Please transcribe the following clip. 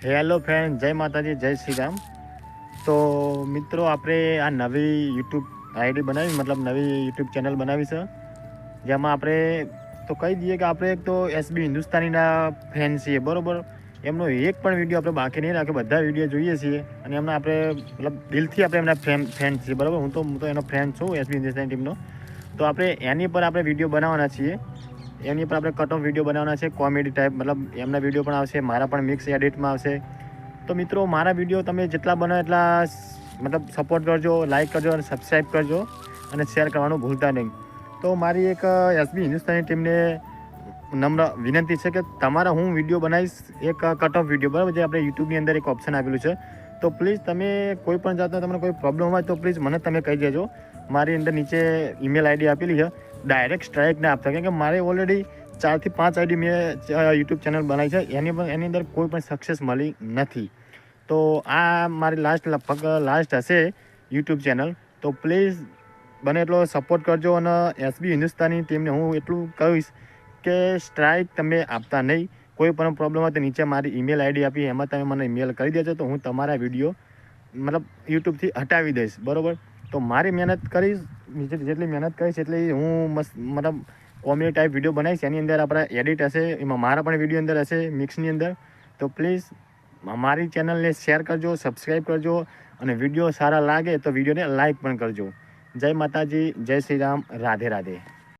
Hello friend, જય માતાજી, જય શ્રી રામ. તો મિત્રો, આપણે આ નવી યુટ્યુબ આઈડી બનાવી, મતલબ નવી યુટ્યુબ ચેનલ બનાવી છે, જેમાં આપણે તો કહી દઈએ કે આપણે એક તો એસબી હિન્દુસ્તાનીના ફેન છીએ, બરાબર. એમનો એક પણ વિડીયો આપણે બાકી નહીં રાખે, બધા વિડીયો જોઈએ છીએ અને એમના આપણે મતલબ દિલથી આપણે એમના ફેન છીએ, બરાબર. હું તો એનો ફેન છું, એસબી હિન્દુસ્તાની ટીમનો. તો આપણે એની પર આપણે વિડીયો બનાવવાના છીએ. એની પર આપણે કટ ઓફ વિડીયો બનાવવાના છે, કોમેડી ટાઈપ, મતલબ એમના વિડીયો પણ આવશે, મારા પણ મિક્સ એડિટમાં આવશે. તો મિત્રો, મારા વિડીયો તમે જેટલા બનો એટલા મતલબ સપોર્ટ કરજો, લાઇક કરજો અને સબસ્ક્રાઈબ કરજો અને શેર કરવાનું ભૂલતા નહીં. તો મારી એક એસબી હિન્દુસ્તાની ટીમને નમ્ર વિનંતી છે કે તમારા હું વિડીયો બનાવીશ, એક કટ ઓફ વિડીયો, બરાબર, જે આપણે યુટ્યુબની અંદર એક ઓપ્શન આપેલું છે. તો પ્લીઝ તમે કોઈ પણ જાતનો તમને કોઈ પ્રોબ્લેમ હોય તો પ્લીઝ મને તમે કહી દેજો. મારી અંદર નીચે ઈમેલ આઈડી આપેલી છે, ડાયરેક્ટ સ્ટ્રાઇક ના આપતા, કેમ કે મારે ઓલરેડી 4 થી 5 આઈડી મેં યુટ્યુબ ચેનલ બનાવી છે, એની અંદર કોઈ પણ સક્સેસ મળી નથી. તો આ મારી લગભગ લાસ્ટ હશે યુટ્યુબ ચેનલ. તો પ્લીઝ બને એટલો સપોર્ટ કરજો અને એસબી હિન્દુસ્તાની ટીમને હું એટલું કહીશ કે સ્ટ્રાઇક તમે આપતા નહીં. કોઈ પણ પ્રોબ્લેમ હોય તો નીચે મારી ઈમેલ આઈડી આપી, એમાં તમે મને ઈમેલ કરી દેજો, તો હું તમારા વિડીયો મતલબ યુટ્યુબથી હટાવી દઈશ, બરાબર. તો મારી મહેનત કરીશ, જેટલી મહેનત કરીશ એટલી હું મતલબ કોમેડી ટાઈપ વિડીયો બનાવીશ. એની અંદર આપણા એડિટ હશે, એમાં મારા પણ વિડીયો અંદર હશે મિક્સની અંદર. તો પ્લીઝ મારી ચેનલને શેર કરજો, સબસ્ક્રાઈબ કરજો અને વિડીયો સારા લાગે તો વિડીયોને લાઈક પણ કરજો. જય માતાજી, જય શ્રી રામ, રાધે રાધે.